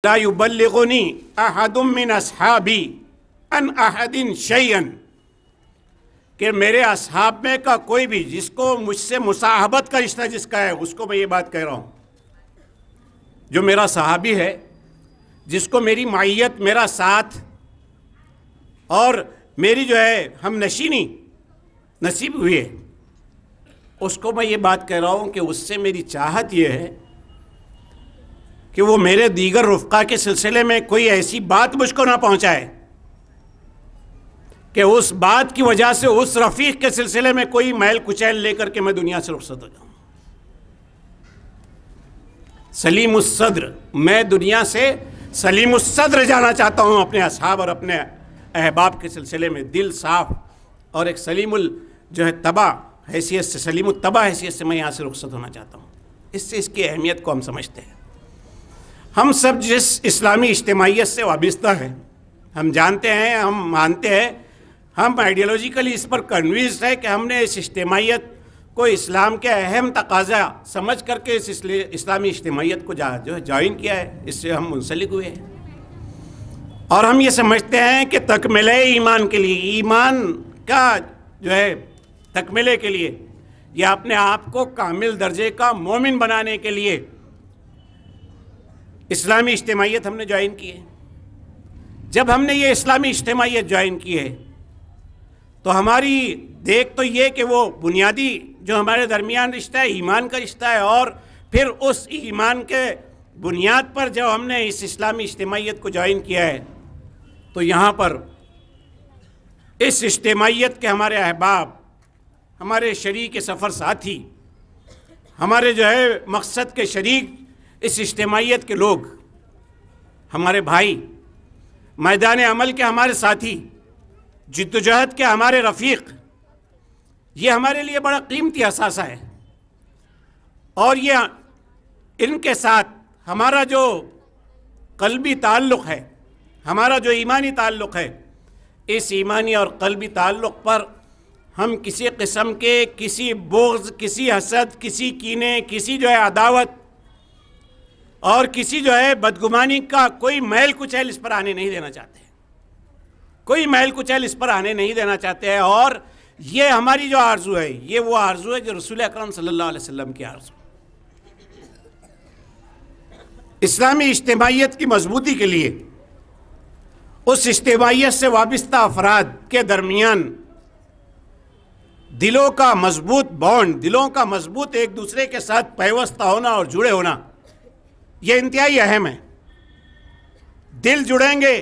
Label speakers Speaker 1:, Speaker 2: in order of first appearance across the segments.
Speaker 1: ला युबल्लिगुनी अहदुम मिन अस्हाबी अन अहदिन शैअन, कि मेरे असहाब में का कोई भी जिसको मुझसे मुसाहबत का रिश्ता जिसका है उसको मैं ये बात कह रहा हूँ, जो मेरा सहाबी है, जिसको मेरी माइयत, मेरा साथ और मेरी जो है हम नशीनी नसीब हुई है, उसको मैं ये बात कह रहा हूँ कि उससे मेरी चाहत ये है कि वो मेरे दीगर रुफ़क़ा के सिलसिले में कोई ऐसी बात मुझको ना पहुँचाए कि उस बात की वजह से उस रफ़ीक के सिलसिले में कोई मैल कुचैल लेकर के मैं दुनिया से रुखसत हो जाऊँ। सलीमुस सद्र, मैं दुनिया से सलीमुस सद्र जाना चाहता हूँ अपने असहाब और अपने अहबाब के सिलसिले में, दिल साफ़ और एक सलीमुल जो है तबा हैसियत से, सलीमुत तबा हैसियत से मैं यहाँ से रुखसत होना चाहता हूँ। इससे इसकी अहमियत को हम समझते हैं। हम सब जिस इस्लामी इज्तिमाइयत से वाबिस्ता हैं, हम जानते हैं, हम मानते हैं, हम आइडियोलॉजिकली इस पर कन्विंस्ड है कि हमने इस इज्तिमाइयत को इस्लाम के अहम तकाज़ा समझ करके इस इस्लामी इज्तिमाइयत को जो है ज्वाइन किया है, इससे हम मुंसलिक हुए हैं। और हम ये समझते हैं कि तकमीले ईमान के लिए, ईमान का जो है तकमीले के लिए या अपने आप को कामिल दर्जे का मोमिन बनाने के लिए इस्लामी इज्तिमाइयत हमने ज्वाइन की है। जब हमने ये इस्लामी इज्तिमाइयत ज्वाइन की है तो हमारी देख तो ये कि वो बुनियादी जो हमारे दरमियान रिश्ता है ईमान का रिश्ता है, और फिर उस ईमान के बुनियाद पर जब हमने इस इस्लामी इज्तिमाइयत को ज्वाइन किया है तो यहाँ पर इस इज्तिमाइयत के हमारे अहबाब, हमारे शरीक सफ़र साथी, हमारे जो है मकसद के शरीक, इस इज्तिमाइयत के लोग, हमारे भाई, मैदान अमल के हमारे साथी, जिद्दोजहद के हमारे रफ़ीक, ये हमारे लिए बड़ा कीमती असासा है। और ये इनके साथ हमारा जो क़ल्बी ताल्लुक़ है, हमारा जो ईमानी ताल्लुक़ है, इस ईमानी और क़ल्बी ताल्लुक़ पर हम किसी किस्म के किसी बुग़्ज़, किसी हसद, किसी कीने, किसी जो है अदावत और किसी जो है बदगुमानी का कोई मैल कुचैल इस पर आने नहीं देना चाहते, कोई मैल कुचैल इस पर आने नहीं देना चाहते हैं। और ये हमारी जो आरज़ू है, ये वो आरज़ू है जो रसूल अकरम सल्लल्लाहु अलैहि वसल्लम की आरज़ू। इस्लामी इज्तिमाइयत की मजबूती के लिए उस इज्तिमाइयत से वाबिस्ता अफराद के दरमियान दिलों का मजबूत बॉन्ड, दिलों का मजबूत एक दूसरे के साथ पैवस्ता होना और जुड़े होना, ये इंतहाई अहम है। दिल जुड़ेंगे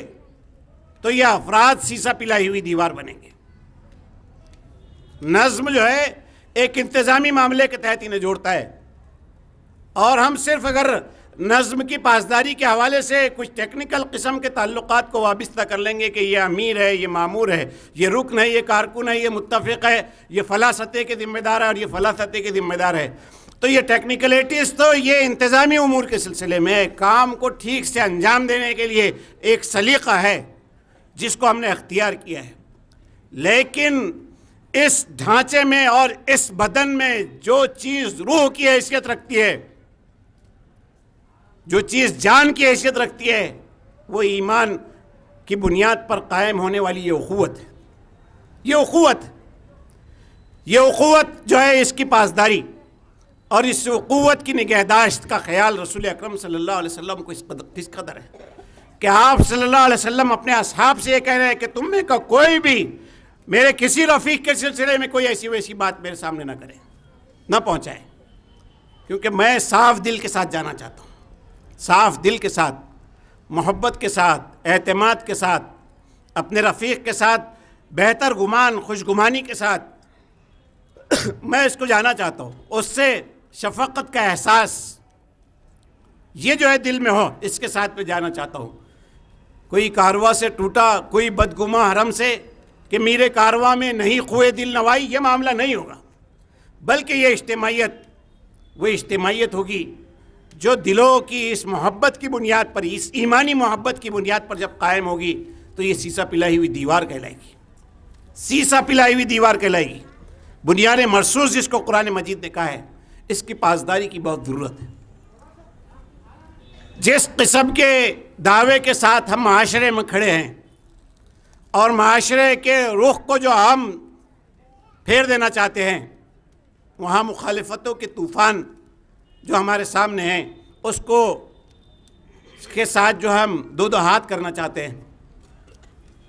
Speaker 1: तो ये अफराद सीसा पिलाई हुई दीवार बनेंगे। नज़्म जो है एक इंतज़ामी मामले के तहत इन्हें जोड़ता है, और हम सिर्फ अगर नज़्म की पासदारी के हवाले से कुछ टेक्निकल किस्म के ताल्लुकात को वाबिस्ता कर लेंगे कि ये अमीर है, ये मामूर है, ये रुकन है, ये कारकुन है, ये मुत्तफ़िक़ है, ये फ़ला सतह के ज़िम्मेदार है और ये फ़ला सतह के ज़िम्मेदार है, तो ये टेक्निकलिटीज़ तो ये इंतज़ामी उमूर के सिलसिले में काम को ठीक से अंजाम देने के लिए एक सलीक़ा है जिसको हमने अख्तियार किया है। लेकिन इस ढांचे में और इस बदन में जो चीज़ रूह की हैसियत रखती है, जो चीज़ जान की हैसियत रखती है, वो ईमान की बुनियाद पर कायम होने वाली ये उख़ुवत है। ये उख़ुवत जो है, इसकी पासदारी और इस उक़ुव्वत की निगहदाश्त का ख्याल रसूल अकरम सल्लल्लाहु अलैहि वसल्लम को किस कदर है कि आप सल्लल्लाहु अलैहि वसल्लम अपने असहाब से ये कह रहे हैं कि तुम में का कोई भी मेरे किसी रफ़ीक के सिलसिले में कोई ऐसी वैसी बात मेरे सामने ना करे, ना पहुँचाए, क्योंकि मैं साफ़ दिल के साथ जाना चाहता हूँ, साफ़ दिल के साथ, मोहब्बत के साथ, एतमाद के साथ, अपने रफ़ीक के साथ बेहतर गुमान, खुशगुमानी के साथ मैं इसको जाना चाहता हूँ। उससे शफ़क़त का एहसास ये जो है दिल में हो, इसके साथ मैं जाना चाहता हूँ। कोई कारवा से टूटा, कोई बदगुमा हरम से कि मेरे कारवा में नहीं खुए दिल नवाई, ये मामला नहीं होगा, बल्कि ये इज्तिमाइयत वो इज्तिमाइयत होगी जो दिलों की इस मोहब्बत की बुनियाद पर, इस ईमानी मोहब्बत की बुनियाद पर जब कायम होगी तो ये सीसा पिलाई हुई दीवार कहलाएगी, सीसा पिलाई हुई दीवार कहलाएगी। बुनियाद मरसूस जिसको कुरान मजीद ने कहा है, इसकी पासदारी की बहुत ज़रूरत है। जिस किस्म के दावे के साथ हम माशरे में खड़े हैं और माशरे के रुख को जो हम फेर देना चाहते हैं, वहाँ मुखालिफतों के तूफ़ान जो हमारे सामने हैं उसको के साथ जो हम दो दो हाथ करना चाहते हैं,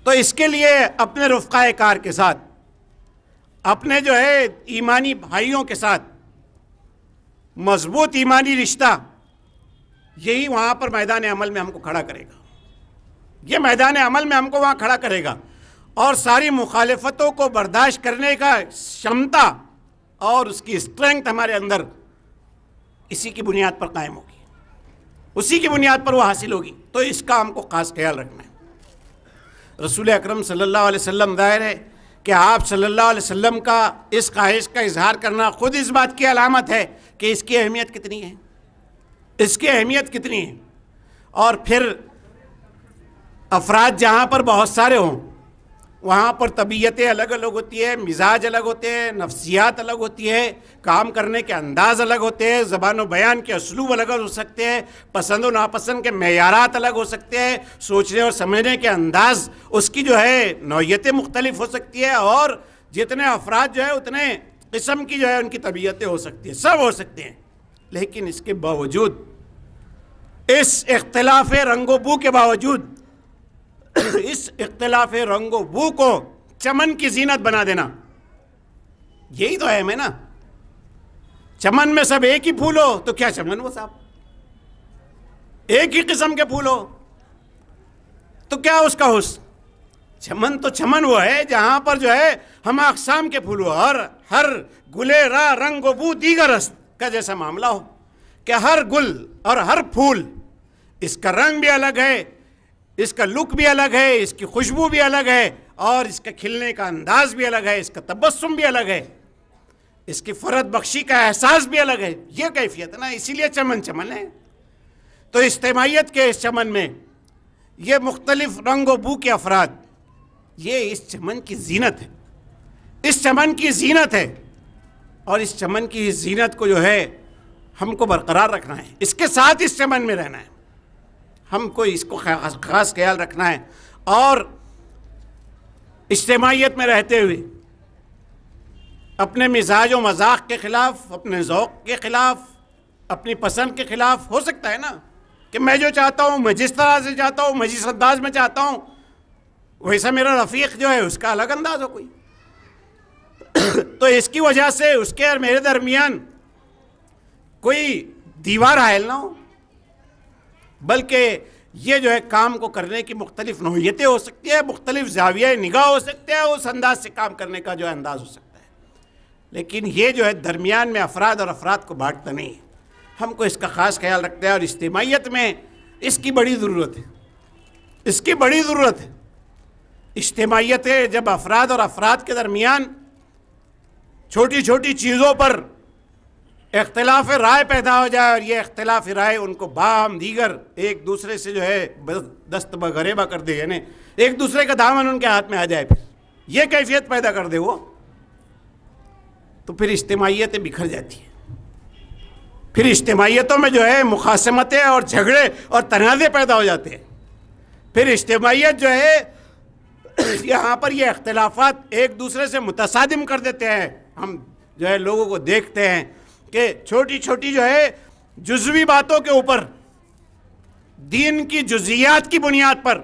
Speaker 1: तो इसके लिए अपने रुफ़क़ाए कार के साथ, अपने जो है ईमानी भाइयों के साथ मजबूत ईमानी रिश्ता, यही वहाँ पर मैदान अमल में हमको खड़ा करेगा। ये मैदान अमल में हमको वहाँ खड़ा करेगा और सारी मुखालिफतों को बर्दाश्त करने का क्षमता और उसकी स्ट्रेंथ हमारे अंदर इसी की बुनियाद पर कायम होगी, उसी की बुनियाद पर वो हासिल होगी। तो इसका हमको ख़ास ख्याल रखना है। रसूल अकरम सल्लल्लाहु अलैहि वसल्लम, ज़ाहिर है कि आप सल्लल्लाहु अलैहि वसल्लम का इस ख्वाहिश का इजहार करना खुद इस बात की अलामत है कि इसकी अहमियत कितनी है, इसकी अहमियत कितनी है। और फिर अफराद जहाँ पर बहुत सारे हों, वहाँ पर तबीयतें अलग अलग होती है, मिजाज अलग होते हैं, नफ्सियात अलग होती है, काम करने के अंदाज़ अलग होते हैं, ज़बान व बयान के असलूब अलग हो सकते हैं, पसंद व नापसंद के मेयारात अलग हो सकते हैं, सोचने और समझने के अंदाज़ उसकी जो है नौयतें मुख्तलिफ हो सकती है, और जितने अफराद जो है उतने किस्म की जो है उनकी तबीयतें हो सकती हैं, सब हो सकते हैं। लेकिन इसके बावजूद, इस इख्तिलाफ रंगो बू के बावजूद, इस इख्तिलाफ रंगो बू को चमन की जीनत बना देना, यही तो है। मैं ना, चमन में सब एक ही फूल हो तो क्या चमन वो साहब, एक ही किस्म के फूल हो तो क्या उसका हुस्न। चमन तो चमन वो है जहां पर जो है हम अक़साम के फूल हो, और हर गुले रा रंगो बू दीगर अस्त का जैसा मामला हो कि हर गुल और हर फूल, इसका रंग भी अलग है, इसका लुक भी अलग है, इसकी खुशबू भी अलग है, और इसका खिलने का अंदाज भी अलग है, इसका तबस्सुम भी अलग है, इसकी फ़रद बख्शी का एहसास भी अलग है। ये कैफियत है ना, इसीलिए चमन चमन है। तो इज्तिमाइयत के इस चमन में ये मुख्तलिफ रंग व बू के अफराद, ये इस चमन की जीनत है, इस चमन की जीनत है। और इस चमन की जीनत को जो है हमको बरकरार रखना है, इसके साथ इस चमन में रहना है, हमको इसको ख़ास ख्याल रखना है। और इज्तिमाइयत में रहते हुए अपने मिजाज व मजाक के ख़िलाफ़, अपने ज़ौक़ के ख़िलाफ़, अपनी पसंद के ख़िलाफ़ हो सकता है ना कि मैं जो चाहता हूँ, मैं जिस तरह से चाहता हूँ, मैं जिस अंदाज में चाहता हूँ, वैसा मेरा रफ़ीक जो है उसका अलग अंदाज हो कोई। तो इसकी वजह से उसके और मेरे दरमियान कोई दीवार हायल ना हो, बल्कि ये जो है काम को करने की मुख्तलिफ नौयतें हो सकती है, मुख्तलिफ ज़ाविया निगाह हो सकते हैं, उस अंदाज से काम करने का जो है अंदाज़ हो सकता है। लेकिन ये जो है दरमियान में अफराद और अफराद को बांटता नहीं है, हमको इसका ख़ास ख्याल रखते हैं। और इज्तिमाइयत में इसकी बड़ी ज़रूरत है, इसकी बड़ी ज़रूरत है। इज्तिमाइयत है जब अफराद और अफराद के दरमियान छोटी छोटी चीज़ों पर इख्तिलाफ राय पैदा हो जाए, और ये इख्तिलाफ राय उनको बाम दीगर एक दूसरे से जो है दस्त बगरेबा कर दे, यानी एक दूसरे का दामन उनके हाथ में आ जाए, फिर ये कैफियत पैदा कर दे वो, तो फिर इज्तिमाइयतें बिखर जाती हैं। फिर इज्तिमाइयतों में जो है मुखासमतें और झगड़े और तनाज़े पैदा हो जाते हैं। फिर इज्तिमाइयत जो है यहाँ पर ये इख्तिलाफात एक दूसरे से मुतसादिम कर देते हैं। हम जो है लोगों को देखते हैं कि छोटी छोटी जो है जुज़वी बातों के ऊपर, दीन की जुज़ियात की बुनियाद पर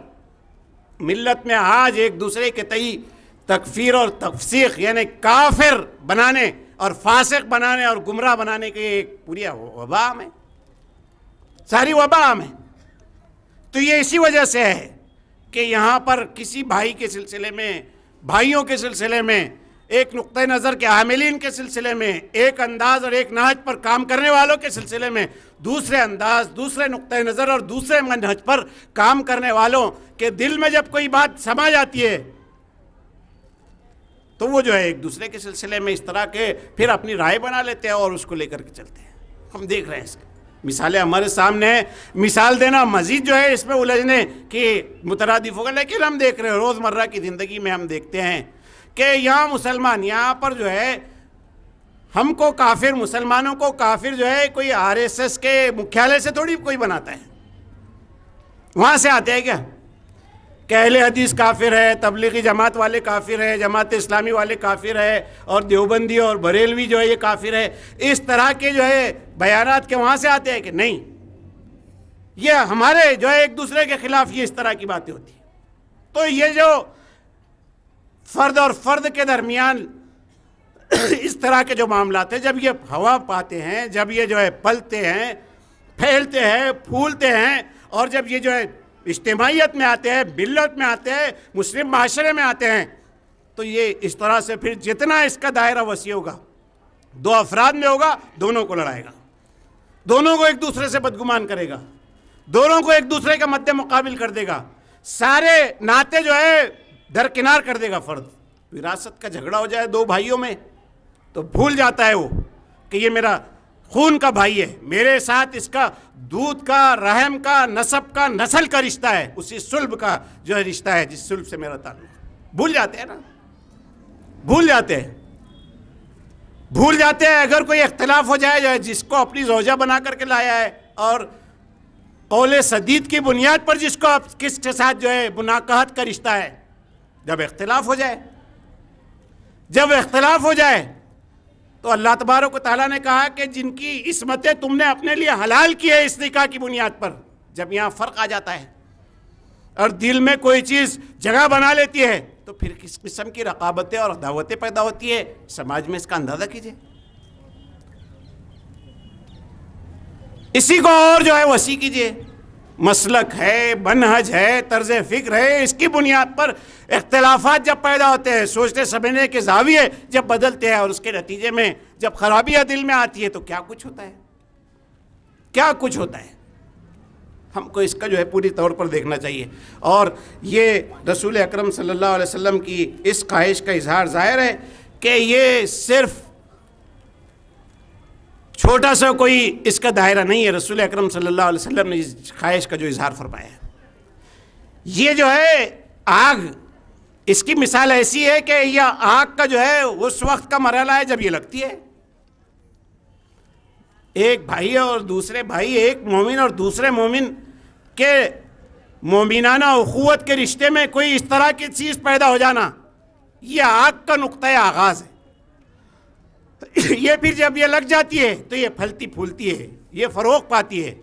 Speaker 1: मिल्लत में आज एक दूसरे के तई तकफ़ीर और तफसीक़, यानी काफिर बनाने और फासिक बनाने और गुमराह बनाने की एक पूरी वबा में, सारी वबा में। तो ये इसी वजह से है कि यहाँ पर किसी भाई के सिलसिले में, भाइयों के सिलसिले में, एक नुक्ते नज़र के आमिलीन के सिलसिले में, एक अंदाज़ और एक नहज पर काम करने वालों के सिलसिले में दूसरे अंदाज़, दूसरे नुक्ते नज़र और दूसरे मनहज पर काम करने वालों के दिल में जब कोई बात समा जाती है, तो वो जो है एक दूसरे के सिलसिले में इस तरह के फिर अपनी राय बना लेते हैं और उसको लेकर के चलते हैं। हम देख रहे हैं इसके मिसालें हमारे सामने हैं। मिसाल देना मज़ीद जो है इसमें उलझने की मुतरादिफ होगा, लेकिन हम देख रहे हैं रोज़मर्रा की ज़िंदगी में हम देखते हैं कि यहाँ मुसलमान, यहाँ पर जो है हमको काफिर, मुसलमानों को काफिर जो है कोई आरएसएस के मुख्यालय से थोड़ी कोई बनाता है। वहाँ से आते हैं क्या कि अहले हदीस काफिर है, तबलीगी जमात वाले काफिर है, जमात इस्लामी वाले काफिर है, और देवबंदी और बरेलवी जो है ये काफिर है? इस तरह के जो है बयानात के वहाँ से आते हैं कि नहीं, ये हमारे जो है एक दूसरे के खिलाफ ये इस तरह की बातें होती हैं। तो ये जो फ़र्द और फ़र्द के दरमियान इस तरह के जो मामलात हैं, जब ये हवा पाते हैं, जब ये जो है पलते हैं, फैलते हैं, फूलते हैं, और जब ये जो है इज्तिमाइयत में आते हैं, मिल्लत में आते हैं, मुस्लिम माशरे में आते हैं, तो ये इस तरह से फिर जितना इसका दायरा वसी होगा, दो अफराद में होगा, दोनों को लड़ाएगा, दोनों को एक दूसरे से बदगुमान करेगा, दोनों को एक दूसरे का मद्दे मुकाबिल कर देगा, सारे नाते जो है दरकिनार कर देगा। फ़र्द विरासत का झगड़ा हो जाए दो भाइयों में तो भूल जाता है वो कि ये मेरा खून का भाई है, मेरे साथ इसका दूध का, रहम का, नसब का, नस्ल का रिश्ता है, उसी सुल्ब का जो है रिश्ता है जिस सुल्ब से मेरा ताल्लुक। भूल जाते हैं ना, भूल जाते हैं, भूल जाते हैं। अगर कोई इख्तिलाफ हो जाए जो है जिसको अपनी ज़ौजा बना करके लाया है, और कौले सदीद की बुनियाद पर जिसको आप किसके साथ जो है मुनाकाहत का रिश्ता है, जब इख्तिलाफ हो जाए, जब इख्तिलाफ हो जाए तो अल्लाह तबारक व तआला ने कहा कि जिनकी इस्मतें तुमने अपने लिए हलाल की है इस निकाह की बुनियाद पर, जब यहाँ फ़र्क आ जाता है और दिल में कोई चीज़ जगह बना लेती है तो फिर किस किस्म की रकाबतें और दावतें पैदा होती है, समाज में इसका अंदाज़ा कीजिए। इसी को और जो है वसी कीजिए। मसलक है, मनहज है, तर्ज फ़िक्र है, इसकी बुनियाद पर इख्तिलाफात जब पैदा होते हैं, सोचने समझने के ज़ाविये जब बदलते हैं, और उसके नतीजे में जब खराबियाँ दिल में आती है तो क्या कुछ होता है, क्या कुछ होता है। हमको इसका जो है पूरी तौर पर देखना चाहिए। और ये रसूल अकरम सल्लल्लाहु अलैहि वसल्लम की इस ख्वाहिश का इजहार ज़ाहिर है कि ये सिर्फ़ छोटा सा कोई इसका दायरा नहीं है। रसूल अकरम सल्लल्लाहु अलैहि वसल्लम ने इस ख्वाहिश का जो इजहार फरमाया है, ये जो है आग, इसकी मिसाल ऐसी है कि यह आग का जो है उस वक्त का मरहला है जब ये लगती है। एक भाई और दूसरे भाई, एक मोमिन और दूसरे मोमिन के मोमिनाना उखुवत के रिश्ते में कोई इस तरह की चीज़ पैदा हो जाना, यह आग का नुक्ता आगाज़ है। ये फिर जब ये लग जाती है तो ये फलती फूलती है, ये फ़रोग़ पाती है।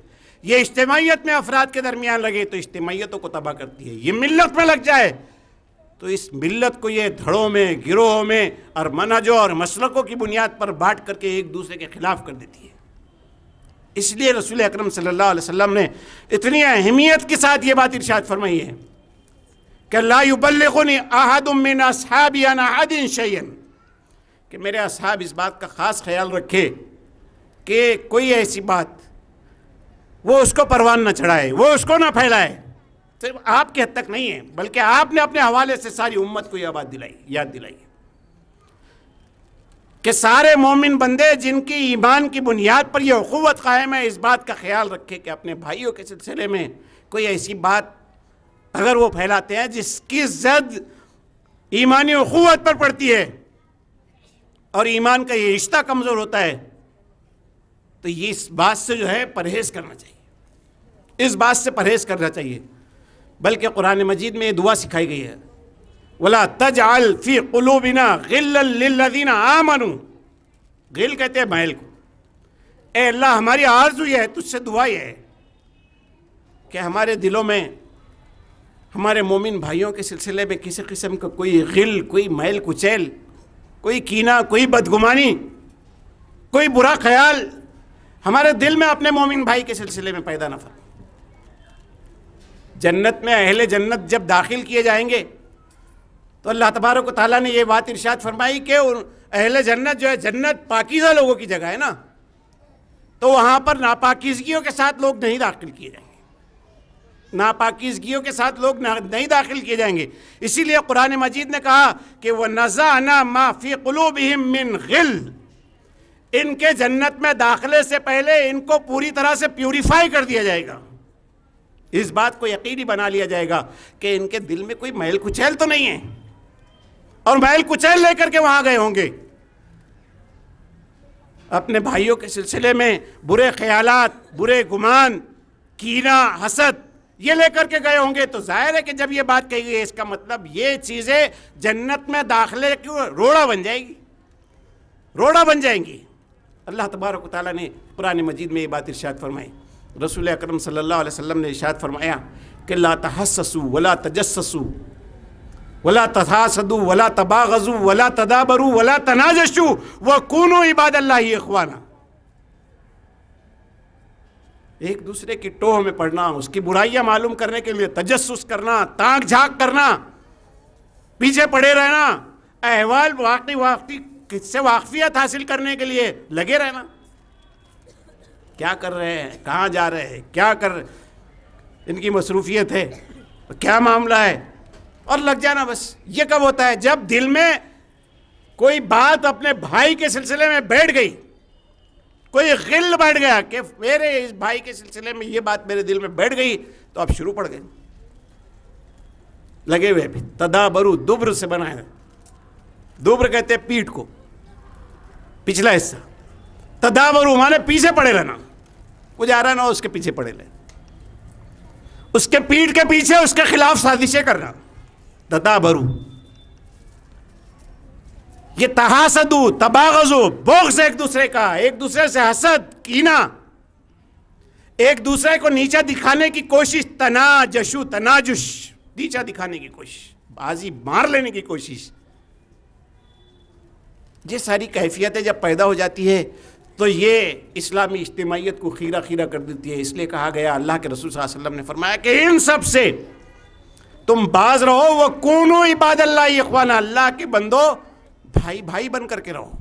Speaker 1: ये इज्तिमाइयत में अफराद के दरमियान लगे तो इज्तिमाइयतों को तबाह करती है। ये मिल्लत में लग जाए तो इस मिल्लत को ये धड़ों में, गिरोहों में और मनहजों और मसलकों की बुनियाद पर बांट करके एक दूसरे के खिलाफ कर देती है। इसलिए रसूल अकरम सल्लल्लाहु अलैहि वसल्लम ने इतनी अहमियत के साथ ये बात इरशाद फरमाई है कि ला युबल्लिगुनी अहदुम मिन अस्हाबी अन अहदिन शैयन, कि मेरे असहाब इस बात का ख़ास ख्याल रखे कि कोई ऐसी बात वो उसको परवान न चढ़ाए, वो उसको ना फैलाए। सिर्फ आपके हद तक नहीं है, बल्कि आपने अपने हवाले से सारी उम्मत को यह बात दिलाई, याद दिलाई कि सारे मोमिन बंदे जिनकी ईमान की बुनियाद पर यह उखुवत कायम है, इस बात का ख्याल रखे कि अपने भाइयों के सिलसिले में कोई ऐसी बात अगर वो फैलाते हैं जिसकी जद ईमानी उखुवत पर पड़ती है और ईमान का ये रिश्ता कमज़ोर होता है, तो ये इस बात से जो है परहेज़ करना चाहिए, इस बात से परहेज़ करना चाहिए। बल्कि कुरान मजीद में ये दुआ सिखाई गई है, वला तजअल फ़ी क़ुलूबिना ग़िल्लन लिल्लज़ीना आमनू। ग़िल कहते हैं मैल को। ए अल्लाह, हमारी आरज़ू ये है, तुझसे दुआ ये है कि हमारे दिलों में हमारे मोमिन भाइयों के सिलसिले में किसी किस्म का कोई ग़िल, कोई मैल कुचैल, कोई कीना, कोई बदगुमानी, कोई बुरा ख्याल हमारे दिल में अपने मोमिन भाई के सिलसिले में पैदा न फरमा। जन्नत में अहले जन्नत जब दाखिल किए जाएंगे तो अल्लाह तबारक व तआला ने ये बात इरशाद फरमाई कि अहले जन्नत जो है, जन्नत पाकीज़ा लोगों की जगह है ना, तो वहाँ पर नापाकीज़गियों के साथ लोग नहीं दाखिल किए जाएंगे, नापाकीज़गियों के साथ लोग नहीं दाखिल किए जाएंगे। इसीलिए कुरान मजीद ने कहा कि वह नज़अना मा फ़ी क़ुलूबिहिम मिन ग़िल, इनके जन्नत में दाखिले से पहले इनको पूरी तरह से प्यूरीफाई कर दिया जाएगा। इस बात को यकीनी बना लिया जाएगा कि इनके दिल में कोई मैल कुचैल तो नहीं है, और मैल कुचैल लेकर के वहाँ गए होंगे। अपने भाइयों के सिलसिले में बुरे ख्यालात, बुरे गुमान, कीना, हसद, ये लेकर के गए होंगे, तो जाहिर है कि जब ये बात कही गई है इसका मतलब ये चीज़ें जन्नत में दाखिले की रोड़ा बन जाएगी, रोड़ा बन जाएंगी। अल्लाह तबारक व तआला ने कुरान मजीद में ये बात इरशाद फरमाई। रसूल अकरम सल्लल्लाहु अलैहि वसल्लम ने इरशाद फरमाया कि ला तहस्ससू वला तजस्ससू वला तहासदू वला तबागजू वला तदाबरू वला तनाजशू वकूनू इबादल्लाहि इख्वाना। एक दूसरे की टोह में पड़ना, उसकी बुराइयां मालूम करने के लिए तजस्सुस करना, ताक झांक करना, पीछे पड़े रहना, अहवाल वाकई किससे वाकफियत हासिल करने के लिए लगे रहना। क्या कर रहे हैं, कहाँ जा रहे हैं, क्या कर, इनकी मसरूफियत है, क्या मामला है, और लग जाना बस। ये कब होता है? जब दिल में कोई बात अपने भाई के सिलसिले में बैठ गई, कोई गिल बैठ गया कि मेरे इस भाई के सिलसिले में ये बात मेरे दिल में बैठ गई, तो अब शुरू पड़ गए, लगे हुए भी। तदाबरू दुब्र से बना है, दुब्र कहते हैं पीठ को, पिछला हिस्सा। तदाबरू माने पीछे पड़े रहना, वो जा रहा ना उसके पीछे पड़े रहे, उसके पीठ के पीछे उसके खिलाफ साजिशें करना, तदाबरू। ये तहासदू, तबागजू, बोग्स एक दूसरे का, एक दूसरे से हसद, कीना, एक दूसरे को नीचा दिखाने की कोशिश, तनाजशु, तनाजुश, नीचा दिखाने की कोशिश, बाजी मार लेने की कोशिश। ये सारी कैफियतें जब पैदा हो जाती है तो ये इस्लामी इज्तिमाइयत को खीरा खीरा कर देती है। इसलिए कहा गया, अल्लाह के रसूल सल्लल्लाहु अलैहि वसल्लम ने फरमाया कि इन सब से तुम बाज रहो, वो कूनू इबादल्लाहि इख्वाना, अल्लाह के बंदो भाई भाई बन करके रहो।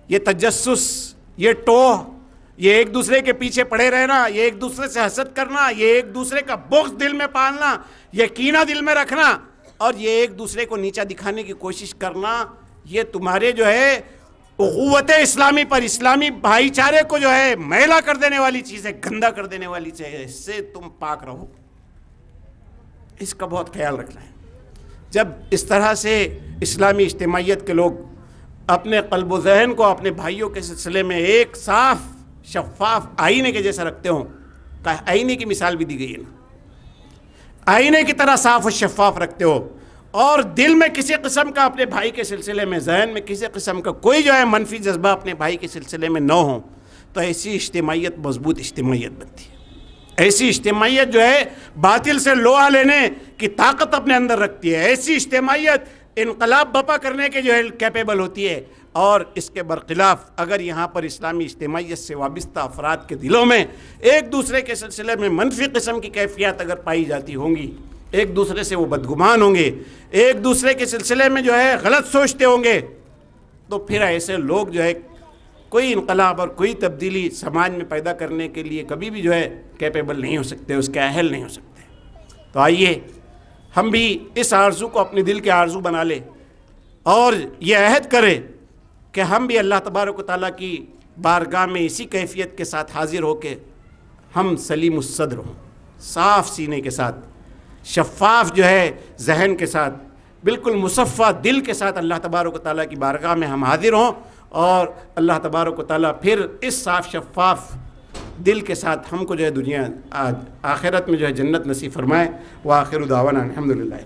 Speaker 1: ये तजस्सुस, ये टोह, ये एक दूसरे के पीछे पड़े रहना, ये एक दूसरे से हसद करना, ये एक दूसरे का बुग़्ज़ दिल में पालना, ये कीना दिल में रखना, और ये एक दूसरे को नीचा दिखाने की कोशिश करना, ये तुम्हारे जो है उख़ुव्वत इस्लामी पर, इस्लामी भाईचारे को जो है मैला कर देने वाली चीज़ है, गंदा कर देने वाली चीज़ है। इससे तुम पाक रहो, इसका बहुत ख्याल रखना है। जब इस तरह से इस्लामी इज्तिमाइयत के लोग अपने क़ल्ब व ज़हन को अपने भाइयों के सिलसिले में एक साफ शफ़ाफ आईने के जैसा रखते हों, आईने की मिसाल भी दी गई है ना, आईने की तरह साफ और शफ़ाफ रखते हो, और दिल में किसी किस्म का अपने भाई के सिलसिले में, जहन में किसी किस्म का कोई जो है मनफी जज्बा अपने भाई के सिलसिले में न हो, तो ऐसी इज्तिमाइयत मजबूत इज्तिमाइयत बनती है। ऐसी इज्तिमाइयत जो है बातिल से लोहा लेने की ताकत अपने अंदर रखती है। ऐसी इज्तिमाइयत इनकलाब बपा करने के जो है कैपेबल होती है। और इसके बरखिलाफ़ अगर यहाँ पर इस्लामी इज्तिमाइयत से वाबस्ता अफराद के दिलों में एक दूसरे के सिलसिले में मनफी किस्म की कैफियत अगर पाई जाती होंगी, एक दूसरे से वो बदगुमान होंगे, एक दूसरे के सिलसिले में जो है गलत सोचते होंगे, तो फिर ऐसे लोग जो है कोई इनकलाब और कोई तब्दीली समाज में पैदा करने के लिए कभी भी जो है कैपेबल नहीं हो सकते, उसके अहल नहीं हो सकते। तो आइए हम भी इस आरज़ू को अपने दिल के आरज़ू बना ले और ये अहद करें कि हम भी अल्लाह तबारक व तआला की बारगाह में इसी कैफियत के साथ हाजिर होकर हम सलीम उस्सद्र हों, साफ़ सीने के साथ, शफ़ाफ़ जो है जहन के साथ, बिल्कुल मुसफ़ा दिल के साथ अल्लाह तबारक व तआला की बारगाह में हम हाजिर हों, और अल्लाह तबारक व तआला फिर इस साफ़ शफ़ाफ़ दिल के साथ हमको जो है दुनिया आखिरत में जो है जन्नत नसीब फरमाए। व आखिरु दावाना अल्हम्दुलिल्लाहि।